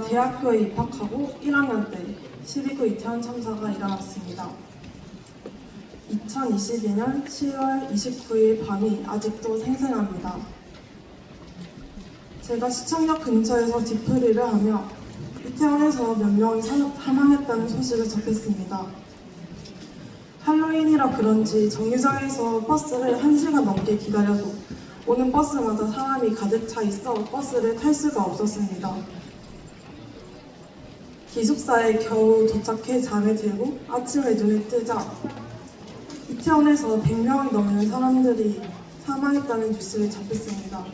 대학교에 입학하고 1학년 때 12구 이태원 참사가 일어났습니다. 2022년 10월 29일 밤이 아직도 생생합니다. 제가 시청역 근처에서 뒤풀이를 하며 이태원에서 몇 명이 사망했다는 소식을 접했습니다. 할로윈이라 그런지 정류장에서 버스를 1시간 넘게 기다려도 오는 버스마다 사람이 가득 차 있어 버스를 탈 수가 없었습니다. 기숙사에 겨우 도착해 잠에 들고 아침에 눈을 뜨자 이태원에서 100명이 넘는 사람들이 사망했다는 뉴스를 접했습니다.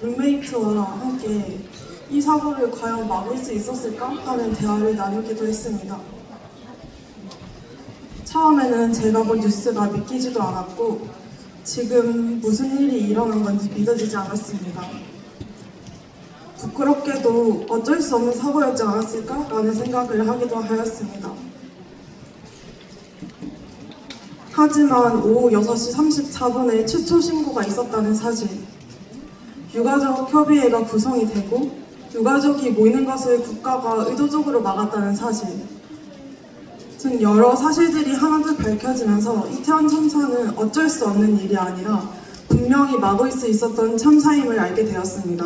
룸메이트와 함께 이 사고를 과연 막을 수 있었을까 하는 대화를 나누기도 했습니다. 처음에는 제가 본 뉴스가 믿기지도 않았고 지금 무슨 일이 일어난 건지 믿어지지 않았습니다. 부끄럽게도 어쩔 수 없는 사고였지 않았을까라는 생각을 하기도 하였습니다. 하지만 오후 6시 34분에 최초 신고가 있었다는 사실, 유가족 협의회가 구성이 되고 유가족이 모이는 것을 국가가 의도적으로 막았다는 사실 등 여러 사실들이 하나둘 밝혀지면서 이태원 참사는 어쩔 수 없는 일이 아니라 분명히 막을 수 있었던 참사임을 알게 되었습니다.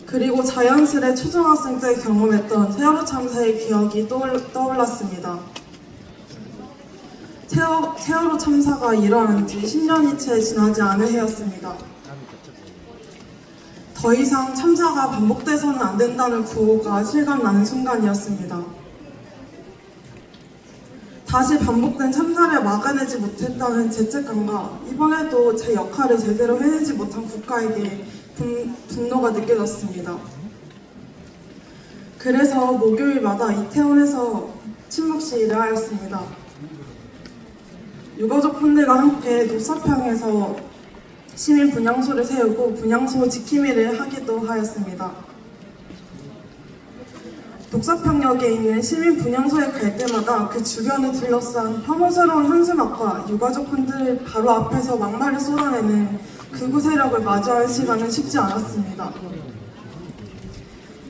그리고 자연스레 초등학생 때 경험했던 세월호 참사의 기억이 떠올랐습니다. 세월호 참사가 일어난 지 10년이 채 지나지 않은 해였습니다. 더 이상 참사가 반복돼서는 안 된다는 구호가 실감나는 순간이었습니다. 다시 반복된 참사를 막아내지 못했다는 죄책감과 이번에도 제 역할을 제대로 해내지 못한 국가에게 분노가 느껴졌습니다. 그래서 목요일마다 이태원에서 침묵 시위를 하였습니다. 유가족분들과 함께 녹사평에서 시민 분향소를 세우고 분향소 지킴이를 하기도 하였습니다. 녹사평역에 있는 시민 분향소에 갈 때마다 그 주변을 둘러싼 혐오스러운 현수막과 유가족분들 바로 앞에서 막말을 쏟아내는 극우 세력을 마주하는 시간은 쉽지 않았습니다.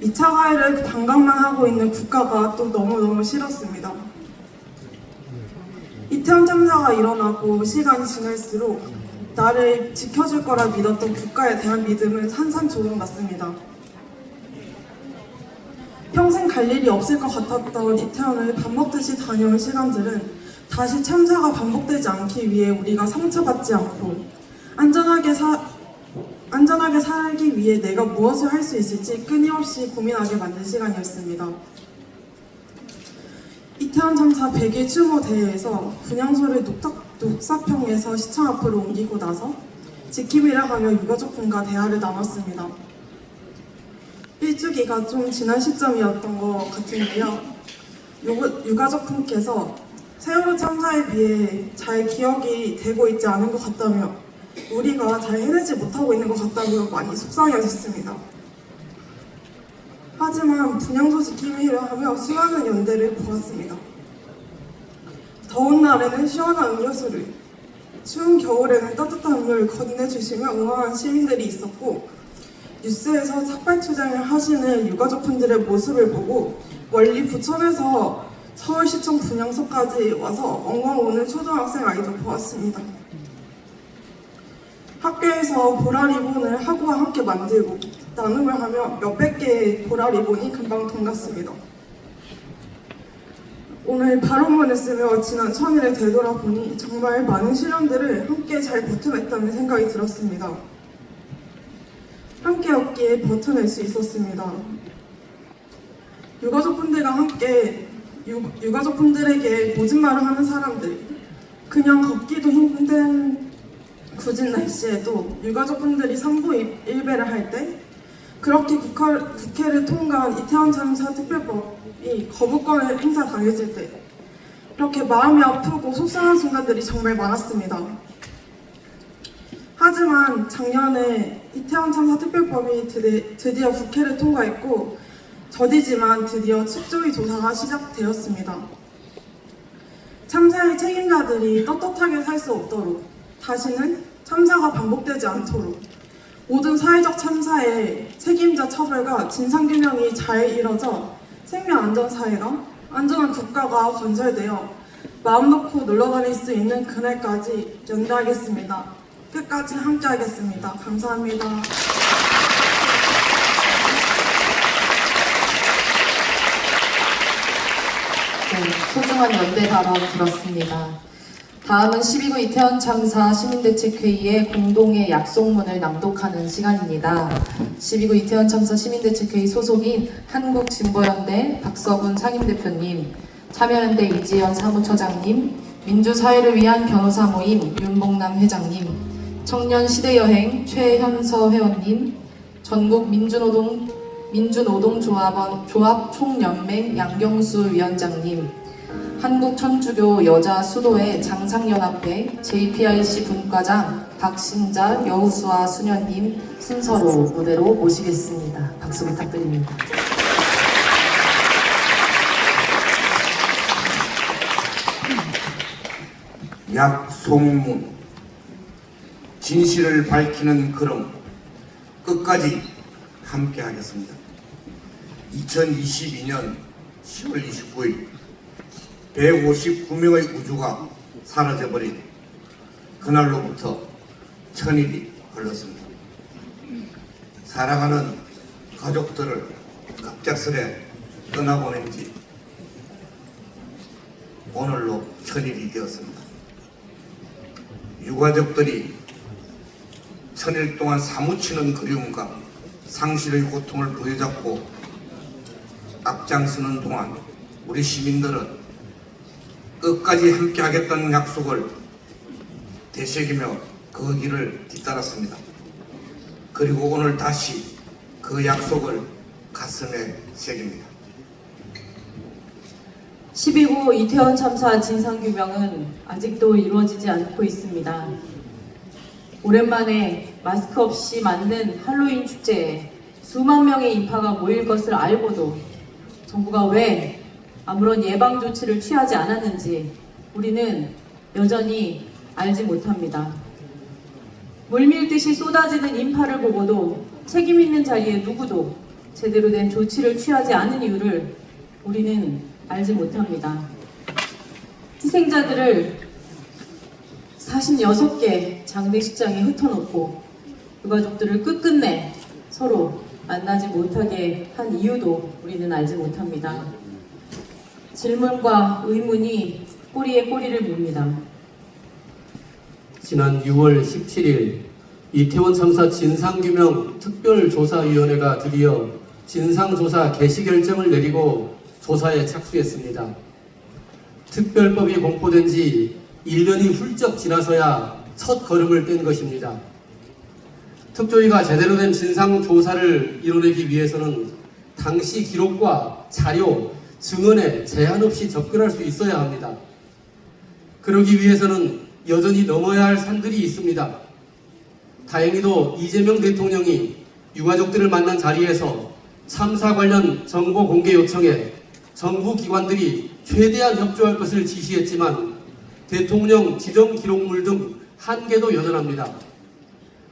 2차 가해를 반감만 하고 있는 국가가 또 너무너무 싫었습니다. 이태원 참사가 일어나고 시간이 지날수록 나를 지켜줄 거라 믿었던 국가에 대한 믿음은 산산조각 났습니다. 평생 갈 일이 없을 것 같았던 이태원을 밥 먹듯이 다녀온 시간들은 다시 참사가 반복되지 않기 위해 우리가 상처받지 않고 안전하게 살기 위해 내가 무엇을 할 수 있을지 끊임없이 고민하게 만든 시간이었습니다. 이태원 참사 100일 추모 대회에서 분향소를 녹사평에서 시청 앞으로 옮기고 나서 지킴이를 하며 유가족분과 대화를 나눴습니다. 일주기가 좀 지난 시점이었던 것 같은데요. 유가족분께서 세월호 참사에 비해 잘 기억이 되고 있지 않은 것 같다며 우리가 잘 해내지 못하고 있는 것 같다며 많이 속상해하셨습니다. 하지만 분향소 지킴이를 하며 수많은 연대를 보았습니다. 더운 날에는 시원한 음료수를, 추운 겨울에는 따뜻한 음료를 건네주시며 응원하는 시민들이 있었고 뉴스에서 삭발투쟁을 하시는 유가족분들의 모습을 보고 멀리 부천에서 서울시청 분향소까지 와서 엉엉 우는 초등학생 아이도 보았습니다. 학교에서 보라리본을 학우와 함께 만들고 나눔을 하며 몇백 개의 보라리본이 금방 돈갔습니다. 오늘 발언문을 쓰며 지난 1000일을 되돌아보니 정말 많은 시련들을 함께 잘 버텨냈다는 생각이 들었습니다. 함께였기에 버텨낼 수 있었습니다. 유가족분들과 함께 유가족분들에게 모진 말을 하는 사람들, 그냥 걷기도 힘든 굳은 날씨에도 유가족분들이 삼보일배를 할 때 그렇게 국회를 통과한 이태원 참사 특별법이 거부권을 행사당했을 때 이렇게 마음이 아프고 속상한 순간들이 정말 많았습니다. 하지만 작년에 이태원 참사 특별법이 드디어 국회를 통과했고 더디지만 드디어 축조위 조사가 시작되었습니다. 참사의 책임자들이 떳떳하게 살 수 없도록 다시는 참사가 반복되지 않도록 모든 사회적 참사의 책임자 처벌과 진상규명이 잘 이뤄져 생명안전사회가 안전한 국가가 건설되어 마음 놓고 놀러다닐 수 있는 그날까지 연대하겠습니다. 끝까지 함께하겠습니다. 감사합니다. 네, 소중한 연대 발언 들었습니다. 다음은 12구 이태원 참사 시민대책회의의 공동의 약속문을 낭독하는 시간입니다. 12구 이태원 참사 시민대책회의 소속인 한국진보연대 박서분 상임대표님, 참여연대 이지연 사무처장님, 민주사회를 위한 변호사 모임 윤봉남 회장님, 청년시대여행 최현서 회원님, 전국 민주노동조합 총연맹 양경수 위원장님, 한국천주교 여자수도회 장상연합회 JPRC 분과장 박신자 여우수아 수녀님 순서로 무대로 모시겠습니다. 박수 부탁드립니다. 약속문, 진실을 밝히는 걸음, 끝까지 함께 하겠습니다. 2022년 10월 29일 159명의 우주가 사라져버린 그날로부터 1000일이 흘렀습니다. 사랑하는 가족들을 갑작스레 떠나보낸 지 오늘로 1000일이 되었습니다. 유가족들이 1000일 동안 사무치는 그리움과 상실의 고통을 부여잡고 앞장서는 동안 우리 시민들은 끝까지 함께하겠다는 약속을 되새기며 그 길을 뒤따랐습니다. 그리고 오늘 다시 그 약속을 가슴에 새깁니다. 12구 이태원 참사 진상규명은 아직도 이루어지지 않고 있습니다. 오랜만에 마스크 없이 맞는 할로윈 축제에 수만 명의 인파가 모일 것을 알고도 정부가 왜 아무런 예방 조치를 취하지 않았는지 우리는 여전히 알지 못합니다. 물밀듯이 쏟아지는 인파를 보고도 책임 있는 자리에 누구도 제대로 된 조치를 취하지 않은 이유를 우리는 알지 못합니다. 희생자들을 46개 장례식장에 흩어놓고 유가족들을 끝끝내 서로 만나지 못하게 한 이유도 우리는 알지 못합니다. 질문과 의문이 꼬리에 꼬리를 묻니다. 지난 6월 17일 이태원 참사 진상규명 특별조사위원회가 드디어 진상조사 개시 결정을 내리고 조사에 착수했습니다. 특별법이 공포된 지 1년이 훌쩍 지나서야 첫 걸음을 뗀 것입니다. 특조위가 제대로 된 진상조사를 이뤄내기 위해서는 당시 기록과 자료, 증언에 제한 없이 접근할 수 있어야 합니다. 그러기 위해서는 여전히 넘어야 할 산들이 있습니다. 다행히도 이재명 대통령이 유가족들을 만난 자리에서 참사 관련 정보 공개 요청에 정부 기관들이 최대한 협조할 것을 지시했지만 대통령 지정 기록물 등 한계도 여전합니다.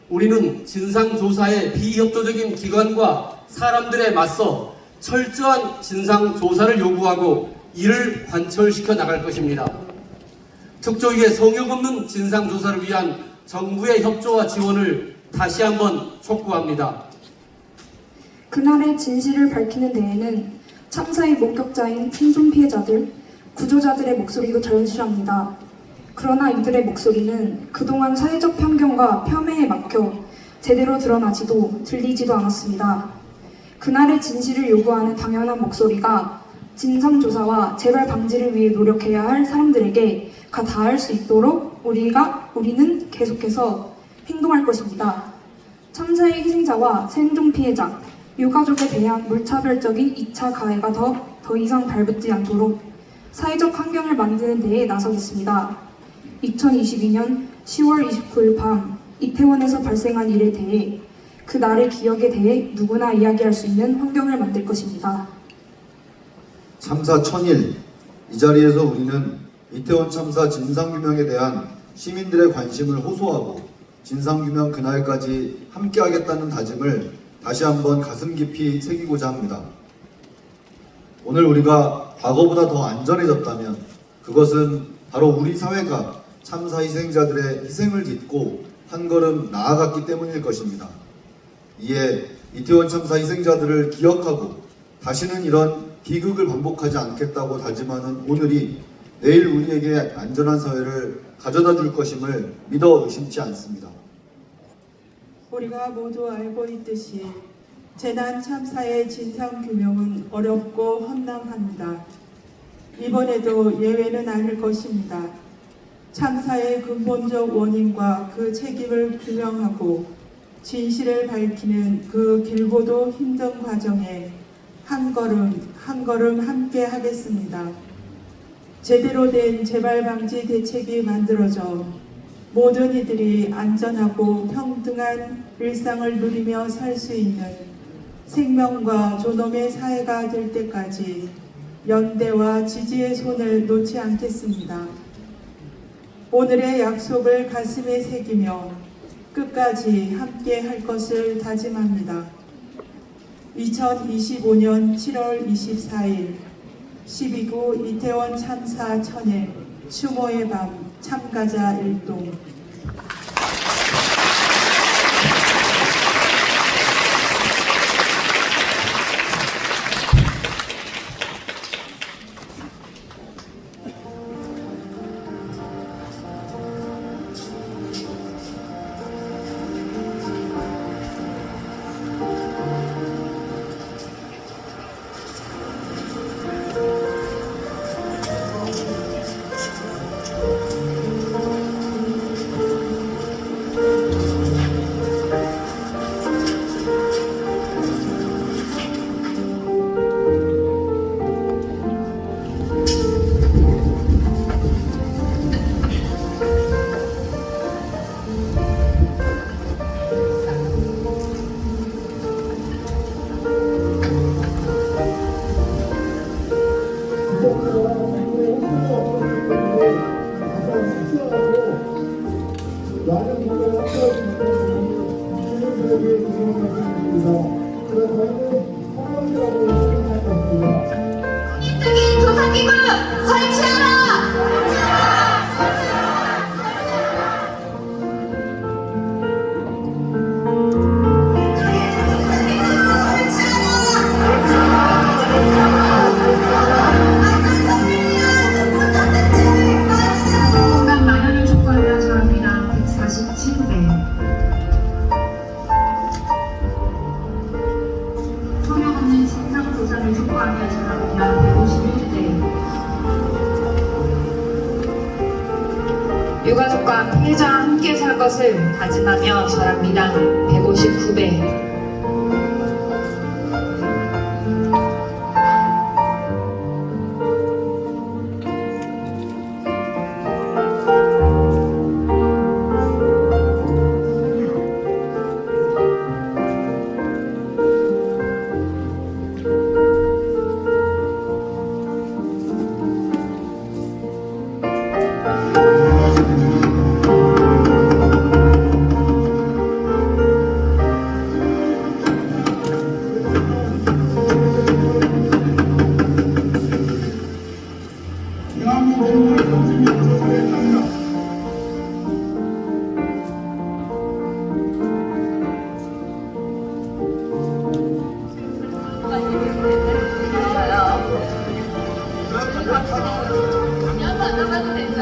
우리는 진상조사에 비협조적인 기관과 사람들에 맞서 철저한 진상조사를 요구하고 이를 관철시켜 나갈 것입니다. 특조위의 성역 없는 진상조사를 위한 정부의 협조와 지원을 다시 한번 촉구합니다. 그날의 진실을 밝히는 데에는 참사의 목격자인 생존 피해자들, 구조자들의 목소리도 절실합니다. 그러나 이들의 목소리는 그동안 사회적 편견과 폄훼에 막혀 제대로 드러나지도 들리지도 않았습니다. 그날의 진실을 요구하는 당연한 목소리가 진상조사와 재발 방지를 위해 노력해야 할 사람들에게 닿을 수 있도록 우리는 계속해서 행동할 것입니다. 참사의 희생자와 생존 피해자, 유가족에 대한 물차별적인 2차 가해가 더 이상 발붙지 않도록 사회적 환경을 만드는 데에 나서겠습니다. 2022년 10월 29일 밤 이태원에서 발생한 일에 대해 그 날의 기억에 대해 누구나 이야기할 수 있는 환경을 만들 것입니다. 참사 1000일, 이 자리에서 우리는 이태원 참사 진상규명에 대한 시민들의 관심을 호소하고 진상규명 그날까지 함께하겠다는 다짐을 다시 한번 가슴 깊이 새기고자 합니다. 오늘 우리가 과거보다 더 안전해졌다면 그것은 바로 우리 사회가 참사 희생자들의 희생을 딛고 한 걸음 나아갔기 때문일 것입니다. 이에 이태원 참사 희생자들을 기억하고 다시는 이런 비극을 반복하지 않겠다고 다짐하는 오늘이 내일 우리에게 안전한 사회를 가져다 줄 것임을 믿어 의심치 않습니다. 우리가 모두 알고 있듯이 재난 참사의 진상 규명은 어렵고 험난합니다. 이번에도 예외는 아닐 것입니다. 참사의 근본적 원인과 그 책임을 규명하고 진실을 밝히는 그 길고도 힘든 과정에 한 걸음 한 걸음 함께 하겠습니다. 제대로 된 재발 방지 대책이 만들어져 모든 이들이 안전하고 평등한 일상을 누리며 살 수 있는 생명과 존엄의 사회가 될 때까지 연대와 지지의 손을 놓지 않겠습니다. 오늘의 약속을 가슴에 새기며 끝까지 함께 할 것을 다짐합니다. 2025년 7월 24일 12구 이태원 참사 천일 추모의 밤 참가자 일동. 국민적인 조사기구 설치하라! 건강 만연을 촉구하며 저합니다. 147대 소명 없는 진상조사를 촉구하며 저합니다. 151대 유가족과 피해자와 함께 살 것을 다짐하며 저랍니다. 159배 만나봐도 되죠?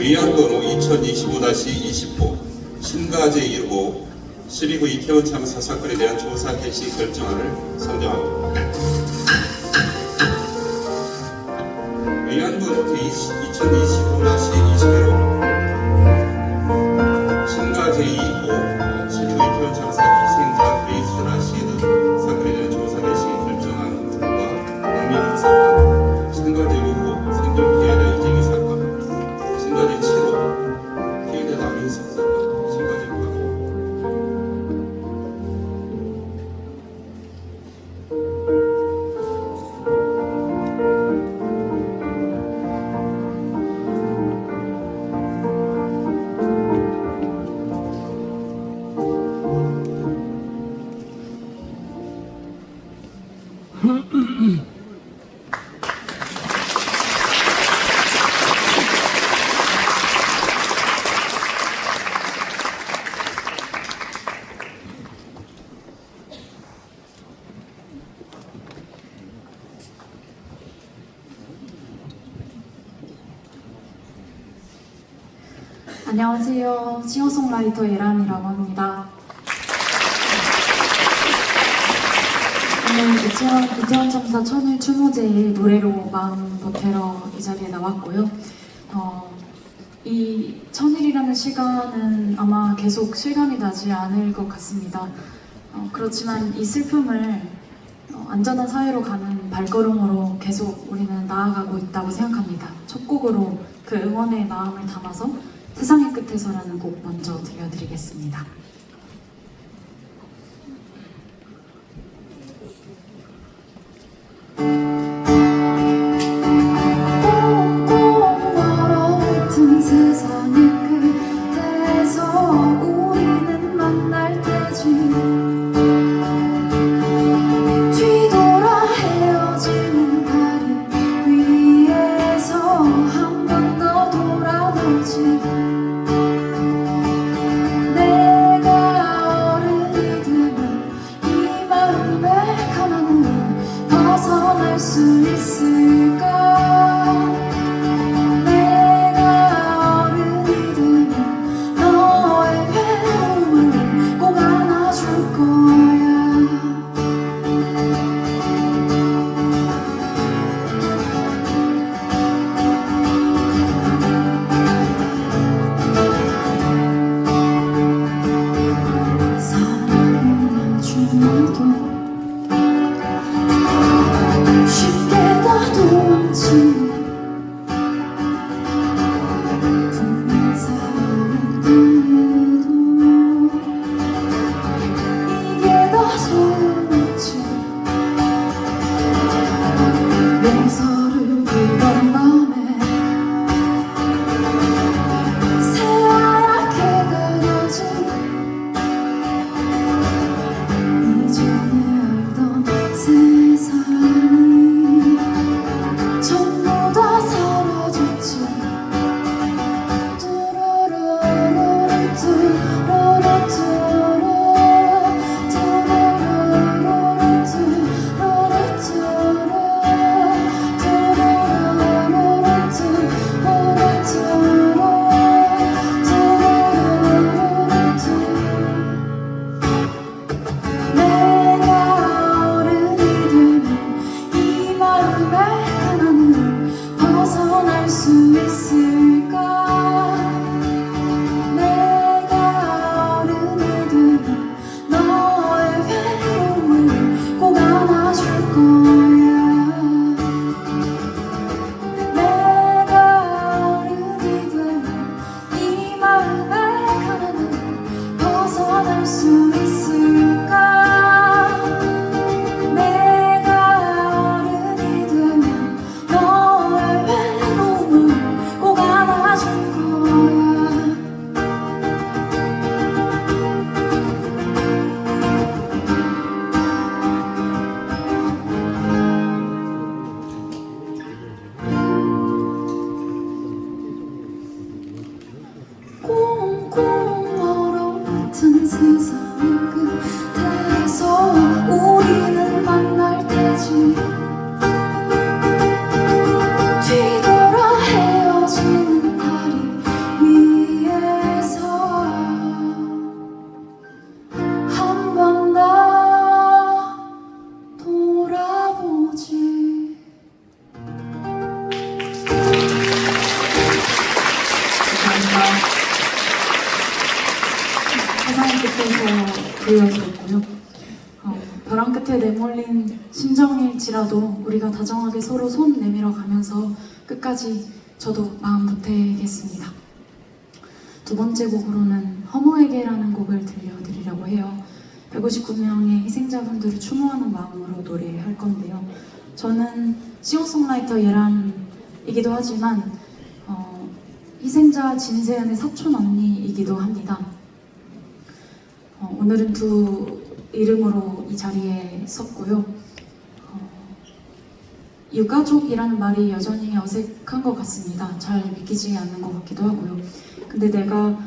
의안번호 2025-20호 신가제 1호 12구 이태원 참사 사건에 대한 조사 개시 결정안을 상정합니다. 의안번호 2025-21호 신가제 2호 12구 이태원 참사 희생자 베이스나 시드 사건에 대한 조사 개시 결정안과 국민사건 신가제 6호 생존피해자 이재기 사건 신가제 7호 피해자 남인석 사건 신가제 8호 안녕하세요. 싱어송라이터 예람이라고 합니다. 오늘 이태원 참사 천일 추모제의 노래로 마음 보태러 이 자리에 나왔고요. 이 천일이라는 시간은 아마 계속 실감이 나지 않을 것 같습니다. 그렇지만 이 슬픔을 안전한 사회로 가는 발걸음으로 계속 우리는 나아가고 있다고 생각합니다. 첫 곡으로 그 응원의 마음을 담아서 세상의 끝에서라는 곡 먼저 들려드리겠습니다. 꽁꽁 얼어붙은 세상의 끝에서 우리는 만날 테지. 뒤돌아 헤어지는 다리 위에서 한 번 더 돌아보지. 내가 어른이 되면 이 마음의 가난을 벗어날 수 있을까? 내가 어른이 되면 너의 외로움을 꼭 안아줄 거야. 사랑은 나중에도 쉽게 다 도망치는 분명 사랑한데도 이게 다 소용없지. 용서를 빌던 맘에 새하얗게 그려진 이전에 알던 세상이 전부 다 사라졌지. 뚜루루루루 뚜루루뚜루 뚜루루루루 뚜루루뚜루 내가 어른이 되면 이 마음의 가난을 벗어날 수 있을까? 내가 어른이 되면 너의 외로움을 꼭 안아줄 거야. 내가 어른이 되면 이 마음의 가난을 벗어날 수 있을까? 내가 어른이 되면 너의 외로움을 꼭 안아줄 거야. 꽁꽁 얼어붙은 세상 끝에서 우리는 만날 테지. 뒤돌아 헤어지는 다리 가사의 끝에서 들려드렸고요. 벼랑 끝에 내몰린 심정일지라도 우리가 다정하게 서로 손 내밀어 가면서 끝까지 저도 마음 보태겠습니다. 두 번째 곡으로는 허무에게라는 곡을 들려드리려고 해요. 159명의 희생자분들을 추모하는 마음으로 노래할 건데요. 저는 싱어송라이터 예람이기도 하지만 희생자 진세은의 사촌 언니이기도 합니다. 오늘은 두 이름으로 이 자리에 섰고요. 유가족이라는 말이 여전히 어색한 것 같습니다. 잘 믿기지 않는 것 같기도 하고요. 근데 내가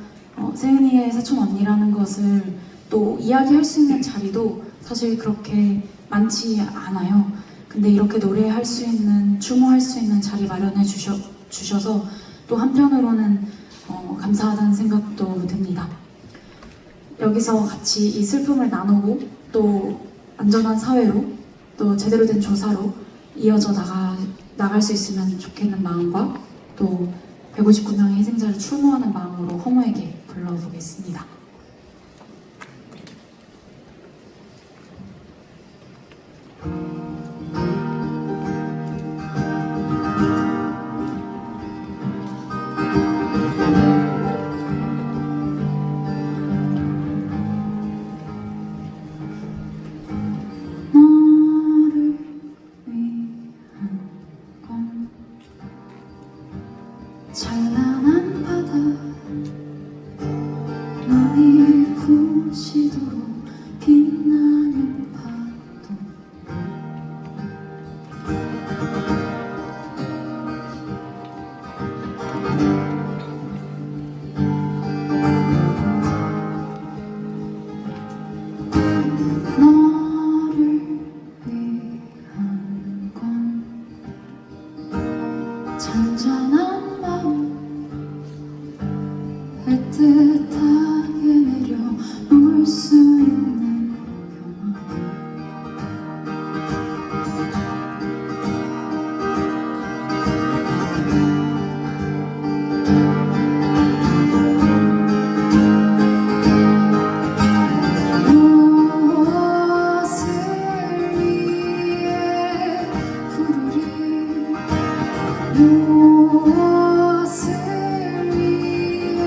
세은이의 사촌 언니라는 것을 또 이야기할 수 있는 자리도 사실 그렇게 많지 않아요. 근데 이렇게 노래할 수 있는, 추모할 수 있는 자리 마련해 주셔서 또 한편으로는 감사하다는 생각도 듭니다. 여기서 같이 이 슬픔을 나누고 또 안전한 사회로 또 제대로 된 조사로 이어져 나갈 수 있으면 좋겠는 마음과 또 159명의 희생자를 추모하는 마음으로 허무에게 불러보겠습니다. 찬란한 바다 눈이 부시도록 빛나는 파도 너를 위한 건 잔잔한 마음 애틋하게 내려놓을 수 있는 무엇을 위해 부르리 무엇을 위해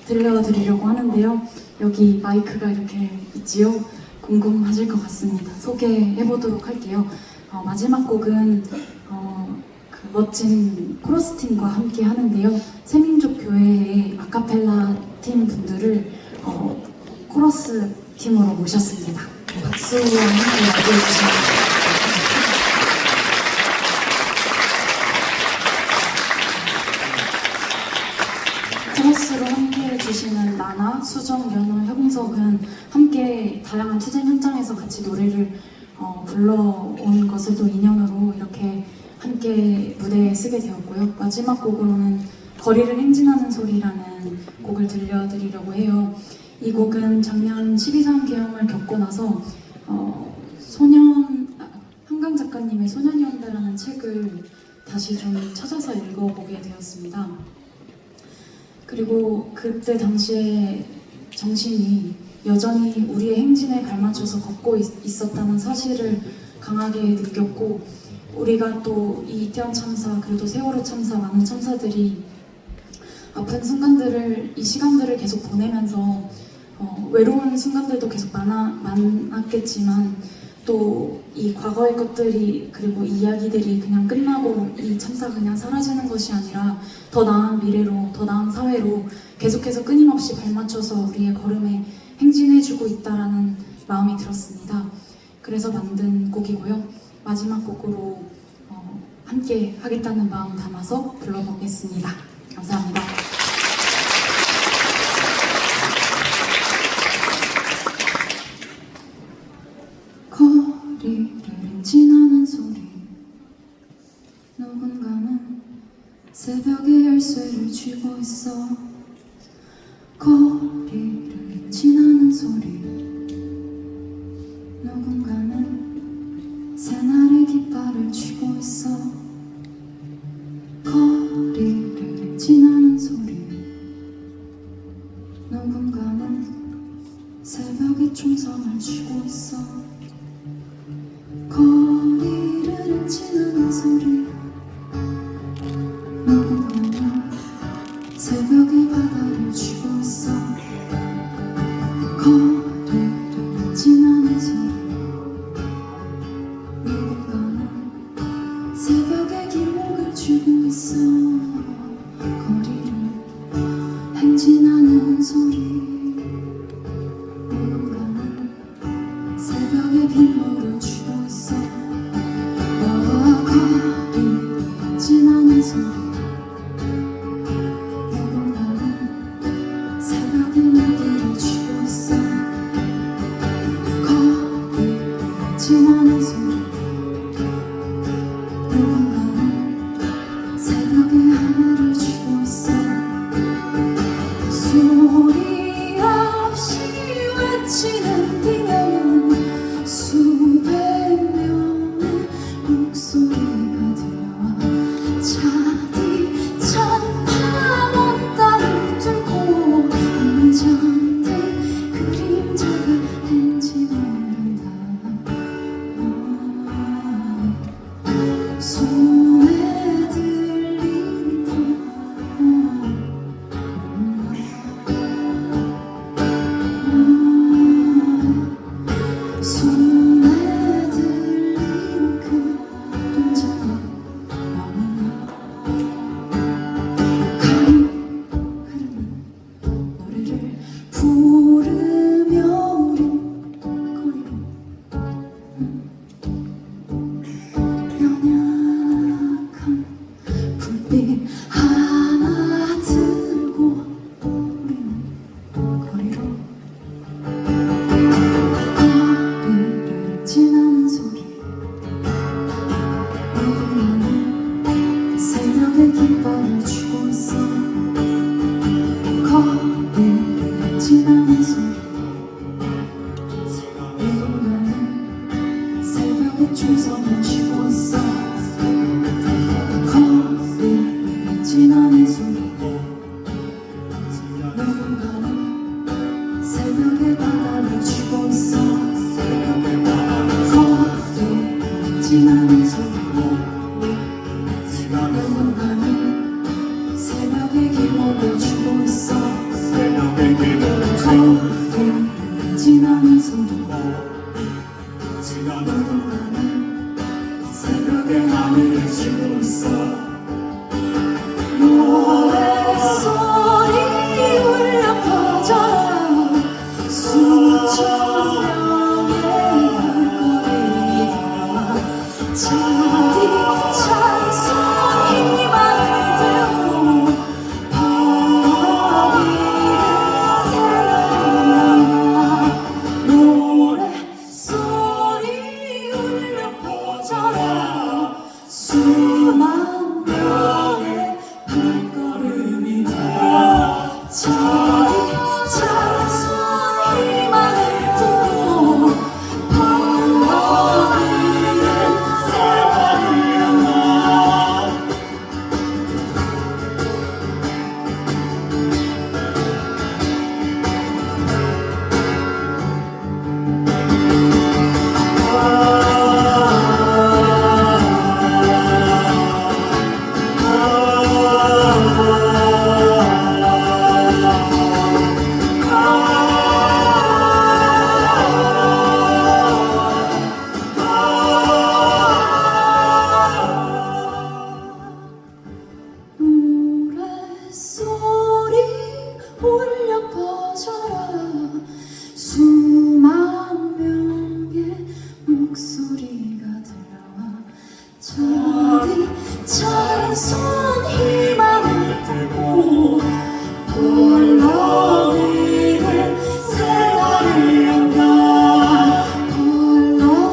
들려드리려고 하는데요. 여기 마이크가 이렇게 있지요? 궁금하실 것 같습니다. 소개해보도록 할게요. 마지막 곡은 그 멋진 코러스 팀과 함께 하는데요. 새민족 교회의 아카펠라 팀 분들을 코러스 팀으로 모셨습니다. 박수와 함께 맞이해주시면 코러스로 함께 해주시는 나나, 수정, 연우, 형석은 함께 다양한 투쟁 현장에서 같이 노래를 불러온 것을 또 인연으로 이렇게 함께 무대에 쓰게 되었고요. 마지막 곡으로는 거리를 행진하는 소리라는 곡을 들려드리려고 해요. 이 곡은 작년 12.3 계엄을 겪고 나서 한강 작가님의 소년연대라는 책을 다시 좀 찾아서 읽어보게 되었습니다. 그리고 그때 당시에 정신이 여전히 우리의 행진에 발맞춰서 걷고 있었다는 사실을 강하게 느꼈고, 우리가 또 이 이태원 참사, 그리고 세월호 참사, 많은 참사들이 아픈 순간들을, 이 시간들을 계속 보내면서 외로운 순간들도 계속 많았겠지만, 또 이 과거의 것들이, 그리고 이 이야기들이 그냥 끝나고 이 참사가 그냥 사라지는 것이 아니라 더 나은 미래로, 더 나은 사회로 계속해서 끊임없이 발맞춰서 우리의 걸음에 행진해주고 있다라는 마음이 들었습니다. 그래서 만든 곡이고요. 마지막 곡으로 함께 하겠다는 마음 담아서 불러보겠습니다. 감사합니다. 거리를 행진하는 소리, 누군가는 새벽에 열쇠를 쥐고 있어. 거리를 행진하는 소리, 누군가는 새날의 깃발을 쥐고 있어. 거리를 행진하는 소리, 누군가는 새벽의 총성을 쥐고 있어. 거리를 행진하는 소리, 누군가는 새벽의 바다를 쥐고 있어. 거리를 행진하는 소리, 누군가는 새벽의 길목을 쥐고 있어. 거리를 행진하는 소리, 누군가는 새벽의 빗물을 쥐고 있어. 거리를 행진하는 소리, 누군가는 새벽의 물길을 쥐고 있어. 거리를 행진하는 소리, 누군가는 새벽의 하늘을 쥐고 있어. 소리 없이 외치는 비명에는 수백 명의 목소리가 들려와. 차디찬 파란 땅을 뚫고 이미 잠든 그림자가 행진한다. 손에 들린다. 퍼져라 수만 명의 목소리가 들려와 저리 작은 손 희망을 품고 벌러비는 새날을 연다 벌러비는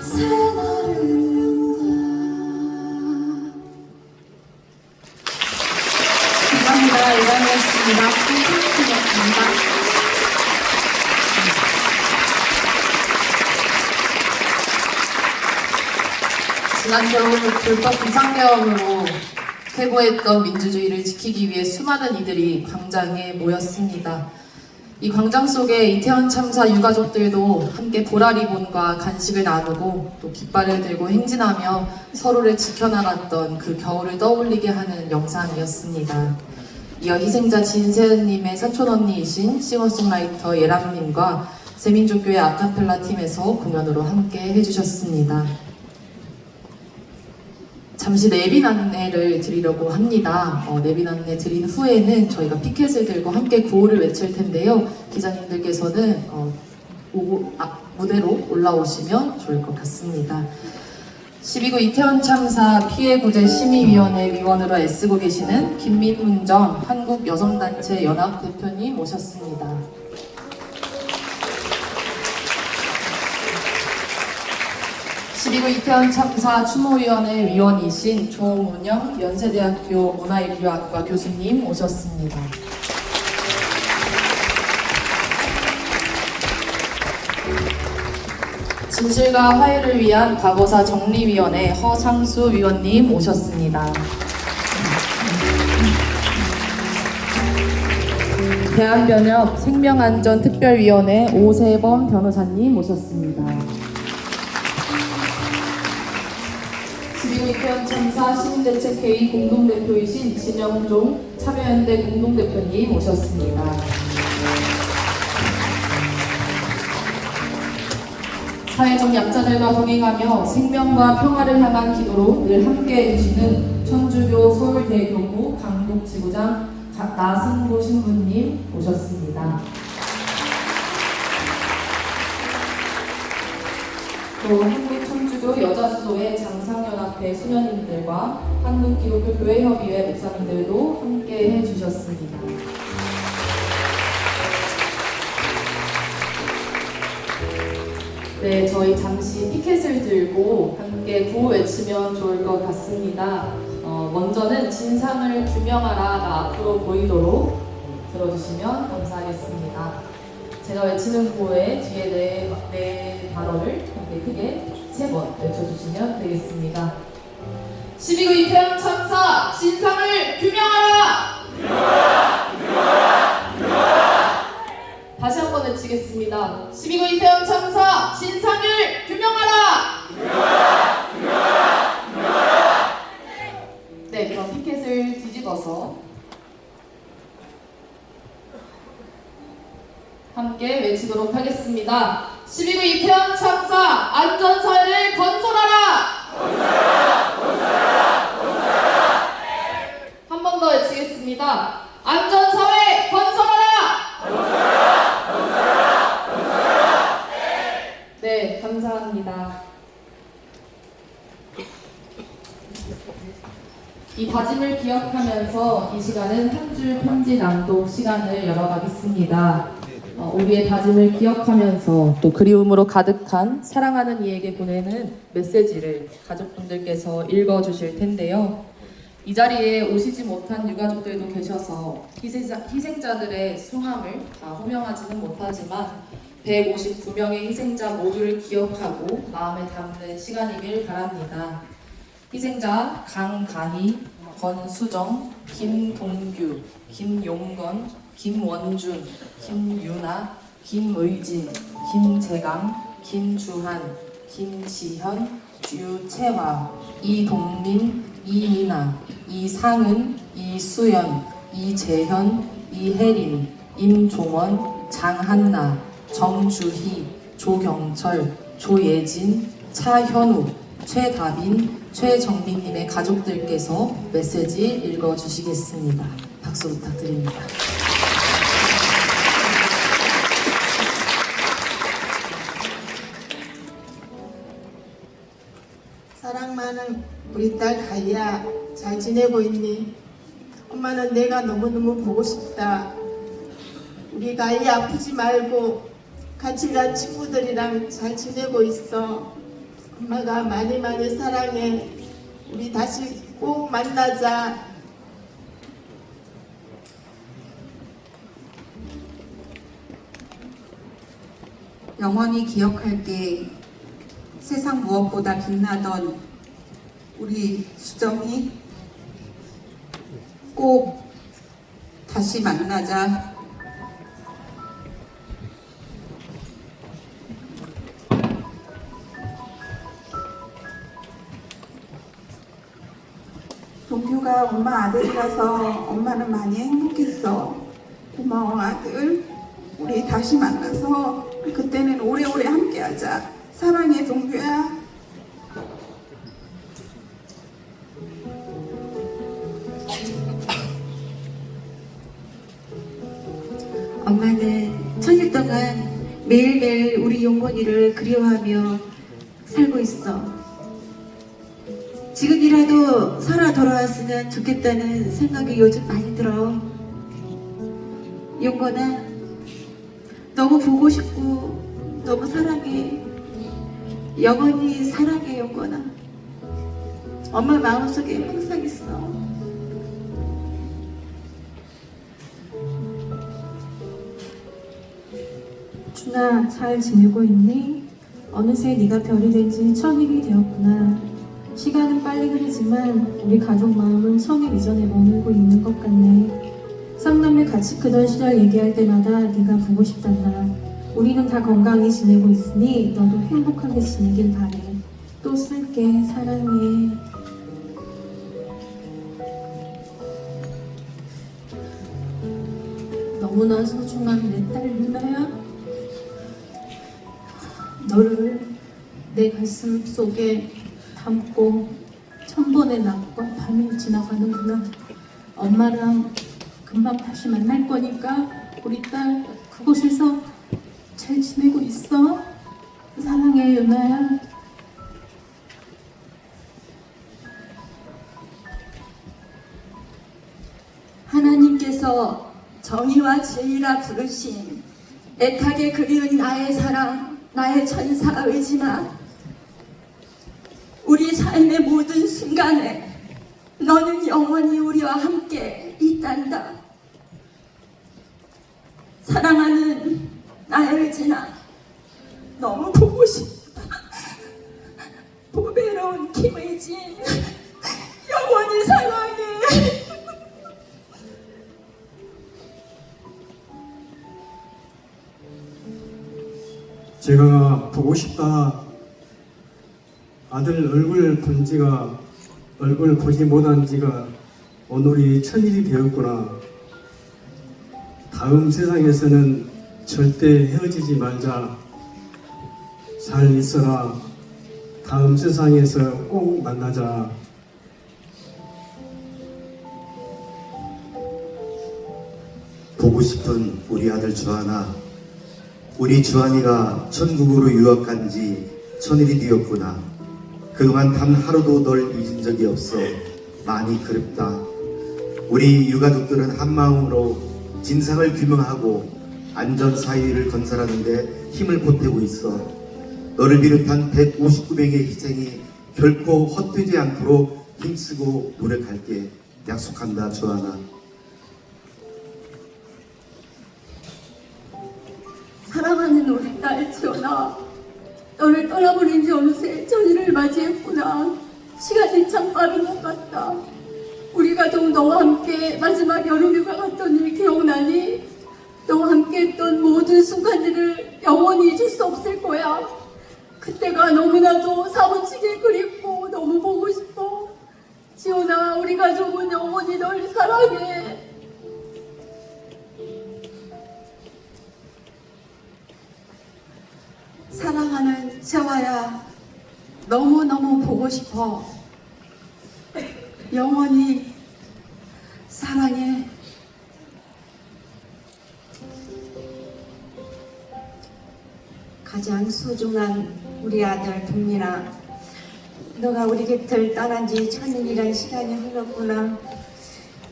새날을 연다. 감사합니다. 이상이었습니다. 콩콩이었습니다. 지난 겨울 불법 비상계엄으로 퇴보했던 민주주의를 지키기 위해 수많은 이들이 광장에 모였습니다. 이 광장 속에 이태원 참사 유가족들도 함께 보라리본과 간식을 나누고 또 깃발을 들고 행진하며 서로를 지켜나갔던 그 겨울을 떠올리게 하는 영상이었습니다. 이어 희생자 진세은님의 사촌언니이신 싱어송라이터 예람님과 세민족교회 아카펠라 팀에서 공연으로 함께 해주셨습니다. 잠시 내빈 안내를 드리려고 합니다. 내빈 안내 드린 후에는 저희가 피켓을 들고 함께 구호를 외칠 텐데요. 기자님들께서는 무대로 올라오시면 좋을 것 같습니다. 12구 이태원 참사 피해구제 심의위원회 위원으로 애쓰고 계시는 김민훈정 한국여성단체 연합 대표님 모셨습니다. 12구 이태원 참사 추모위원회 위원이신 조문영 연세대학교 문화인류학과 교수님 오셨습니다. 진실과 화해를 위한 과거사 정리위원회 허상수 위원님 오셨습니다. 대한변협 생명안전특별위원회 오세범 변호사님 오셨습니다. 12구 이태원 참사 시민대책회의 공동대표이신 진영종 참여연대 공동대표님 오셨습니다. 사회적 약자들과 동행하며 생명과 평화를 향한 기도로 늘 함께 해주시는 천주교 서울대교구 강북지구장 나승보 신부님 오셨습니다. 또 한국천주교 여자수도회 장상연합회 수녀님들과 한국기독교교회협의회 목사님들도 함께 해주셨습니다. 네, 저희 잠시 피켓을 들고 함께 구호 외치면 좋을 것 같습니다. 먼저는 진상을 규명하라가 앞으로 보이도록 들어주시면 감사하겠습니다. 제가 외치는 구호의 뒤에 네 단어를 함께 크게 3번 외쳐주시면 되겠습니다. 12구 이태원 참사 진상을 규명하라! 규명하라! 규명하라! 규명하라! 다시 한번 외치겠습니다. 12구 이태원 참사 진상을 규명하라! 규명하라! 규명하라! 규명하라! 네, 그럼 피켓을 뒤집어서 함께 외치도록 하겠습니다. 12구 이태원 참사 안전사회를 건설하라! 건설하라! 건설하라! 건설하라! 한 번 더 외치겠습니다. 안전사회 건설하라! 건설하라! 건설하라! 건설하라! 네, 감사합니다. 이 다짐을 기억하면서 이 시간은 한 줄 편지 낭독 시간을 열어가겠습니다. 우리의 다짐을 기억하면서 또 그리움으로 가득한 사랑하는 이에게 보내는 메시지를 가족분들께서 읽어주실 텐데요. 이 자리에 오시지 못한 유가족들도 계셔서 희생자들의 성함을 다 호명하지는 못하지만 159명의 희생자 모두를 기억하고 마음에 담는 시간이길 바랍니다. 희생자 강가희, 권수정, 김동규, 김용건, 김원준, 김유나, 김의진, 김재강, 김주한, 김지현, 유채화, 이동민, 이민아, 이상은, 이수연, 이재현, 이혜린, 임종원, 장한나, 정주희, 조경철, 조예진, 차현우, 최다빈, 최정민님의 가족들께서 메시지 읽어주시겠습니다. 박수 부탁드립니다. 사랑하는 우리 딸 가희야, 잘 지내고 있니? 엄마는 내가 너무너무 보고 싶다. 우리 가희 아프지 말고 같이 간 친구들이랑 잘 지내고 있어. 엄마가 많이 많이 사랑해. 우리 다시 꼭 만나자. 영원히 기억할게. 세상 무엇보다 빛나던 우리 수정이 꼭 다시 만나자. 동규가 엄마 아들이라서 엄마는 많이 행복했어. 고마워 아들. 우리 다시 만나서 그때는 오래오래 함께하자. 사랑해 동규야. 엄마는 천일 동안 매일매일 우리 용건이를 그리워하며 살고 있어. 지금이라도 살아 돌아왔으면 좋겠다는 생각이 요즘 많이 들어. 용건아, 너무 보고 싶고 너무 사랑해. 영원히 사랑해 용건아. 엄마 마음속에 항상 있어. 준아, 잘 지내고 있니? 어느새 네가 별이 된 지 1000일이 되었구나. 시간은 빨리 흐르지만 우리 가족 마음은 1000일 이전에 머물고 있는 것 같네. 쌍남매 같이 크던 시절 얘기할 때마다 네가 보고 싶단다. 우리는 다 건강히 지내고 있으니 너도 행복하게 지내길 바래. 또 쓸게. 사랑해. 너무나 소중한 내 딸 유나야. 너를 내 가슴 속에 담고 1000번의 낮과 밤이 지나가는구나. 엄마랑 금방 다시 만날 거니까 우리 딸 그곳에서 잘 지내고 있어. 사랑해 유나야. 하나님께서 정의와 진리라 부르신 애타게 그리운 나의 사랑, 나의 천사 의진아, 우리 삶의 모든 순간에 너는 영원히 우리와 함께 있단다. 사랑하는 나의 의진아, 너무 보고 싶다. 보배로운 김의진, 영원히 사랑해. 제가 보고 싶다. 아들 얼굴 보지 못한 지가 오늘이 1000일이 되었구나. 다음 세상에서는 절대 헤어지지 말자. 잘 있어라. 다음 세상에서 꼭 만나자. 보고 싶은 우리 아들 주하나, 우리 주한이가 천국으로 유학 간 지 1000일이 되었구나. 그동안 단 하루도 널 잊은 적이 없어. 많이 그립다. 우리 유가족들은 한마음으로 진상을 규명하고 안전 사회를 건설하는 데 힘을 보태고 있어. 너를 비롯한 159명의 희생이 결코 헛되지 않도록 힘쓰고 노력할게. 약속한다 주하나. 사랑하는 우리 딸 지연아, 너를 떠나보낸 지 어느새 1000일을 맞이했구나. 시간이 참 빠른 것 같다. 우리 가족 너와 함께 마지막 여름휴가 갔던 일 기억나니? 너와 함께 했던 모든 순간들을 영원히 잊을 수 없을 거야. 그때가 너무나도 사무치게 그립고 너무 보고 싶어. 지연아, 우리 가족은 영원히 널 사랑해. 사랑하는 재화야, 너무너무 보고 싶어. 영원히 사랑해. 가장 소중한 우리 아들 동민아, 너가 우리 곁을 떠난 지 1000일이란 시간이 흘렀구나.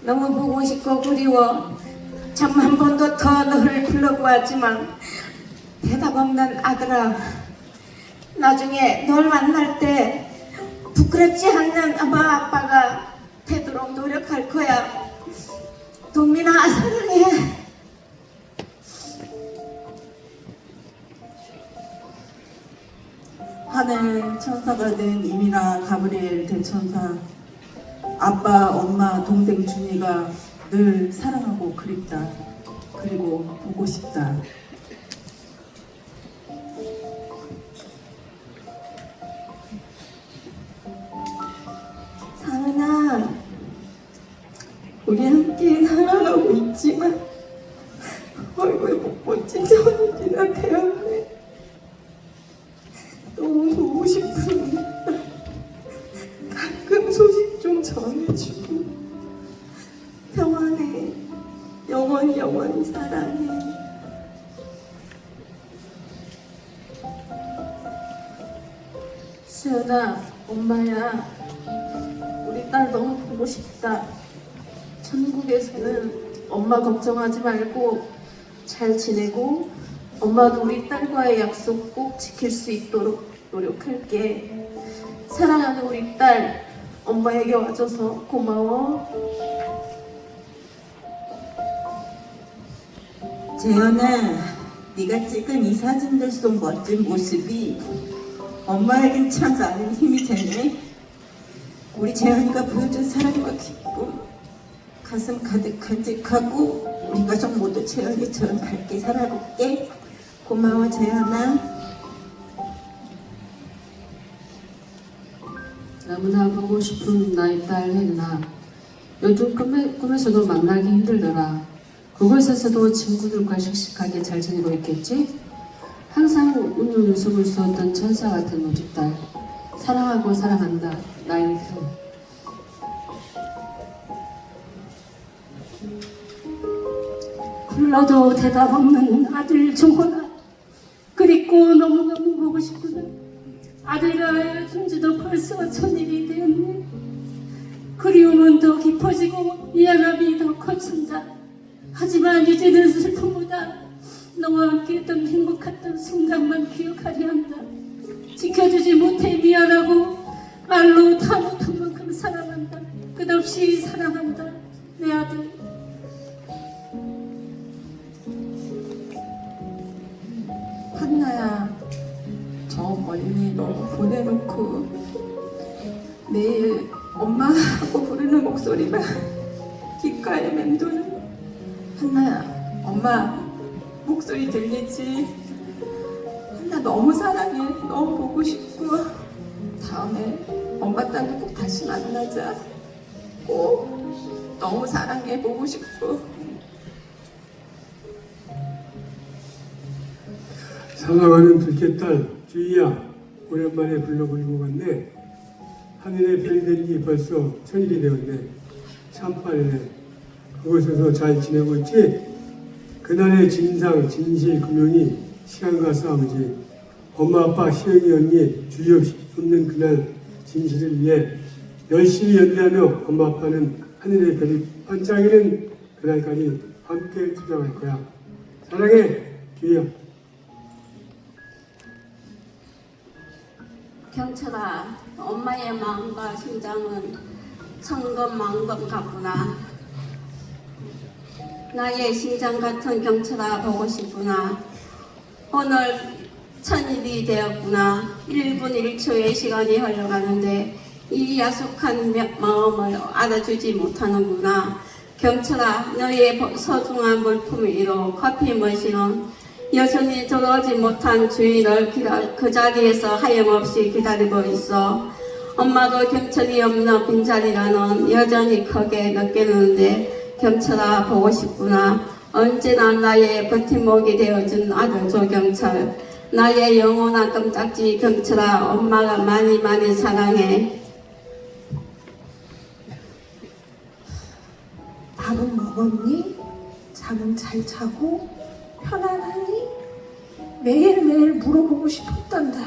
너무 보고 싶고 그리워. 참 한 번도 더 너를 불러보았지만 대답 없는 아들아. 나중에 널 만날 때 부끄럽지 않는 엄마 아빠가 되도록 노력할 거야. 동민아 사랑해. 하늘 천사가 된 이민아 가브리엘 대천사, 아빠, 엄마, 동생 준이가 늘 사랑하고 그립다. 그리고 보고 싶다. 상은아, 우리 함께 살아가고 있지만 얼굴 못 본지 1000일이나 되었네. 너무 보고 싶으니까 가끔 소식 좀 전해주고 평안해. 영원히 사랑해. 수연아, 엄마야. 우리 딸 너무 보고 싶다. 천국에서는 엄마 걱정하지 말고 잘 지내고 엄마도 우리 딸과의 약속 꼭 지킬 수 있도록 노력할게. 사랑하는 우리 딸, 엄마에게 와줘서 고마워. 재현아, 네가 찍은 이 사진들 속 멋진 모습이 엄마에겐 참 많은 힘이 되네. 우리 재현이가 보여준 사랑과 기쁨, 가슴 가득 간직하고 우리 가족 모두 재현이처럼 밝게 살아볼게. 고마워 재현아. 너무나 보고 싶은 나의 딸 혜린아. 요즘 꿈에서도 만나기 힘들더라. 그곳에서도 친구들과 씩씩하게 잘 지내고 있겠지? 항상 웃는 웃음을 쏘던 천사 같은 우리 딸. 사랑하고 사랑한다. 나의 흠. 불러도 대답 없는 아들 종원아. 그립고 너무너무 보고 싶구나. 아들과 헤어진 지도 벌써 1000일이 되었네. 그리움은 더 깊어지고 미안함이 더 커진다. 하지만 이제는 슬픔보다 너와 함께했던 행복했던 순간만 기억하려 한다. 지켜주지 못해 미안하고 말로 다 못한 만큼 사랑한다. 끝없이 사랑한다. 내 아들. 한나야, 저 멀리 너무 보내놓고 매일 엄마하고 부르는 목소리가 귓가에 맴도는. 한나야, 엄마 목소리 들리지? 한나 너무 사랑해. 너무 보고 싶고 다음에 엄마 딸을 꼭 다시 만나자. 꼭 너무 사랑해. 보고 싶고. 사랑하는 둘째 딸 주희야, 오랜만에 불러보는 것 같네. 하늘에 별이 된 지 벌써 1000일이 되었네. 참 빠르네. 그곳에서 잘 지내고 있지? 그날의 진상, 진실, 금용이 시간과 싸움이지. 엄마, 아빠, 시영이, 언니, 주의 없는 그날 진실을 위해 열심히 연대하며 엄마, 아빠는 하늘의 별이 반짝이는 그날까지 함께 투정할 거야. 사랑해, 주희야. 경철아, 엄마의 마음과 심장은 천검만검 같구나. 나의 심장 같은 경철아 보고 싶구나. 오늘 1000일이 되었구나. 1분 1초의 시간이 흘러가는데 이 야속한 마음을 알아주지 못하는구나. 경철아, 너의 소중한 물품으로 커피 머신은 여전히 들어오지 못한 주인을 그 자리에서 하염없이 기다리고 있어. 엄마도 경철이 없는 빈자리라는 여전히 크게 느끼는데 경철아 보고 싶구나. 언제나 나의 버팀목이 되어준 아들 조경철. 나의 영원한 껌딱지 경철아, 엄마가 많이 사랑해. 밥은 먹었니? 잠은 잘 자고? 편안하니? 매일매일 물어보고 싶었단다.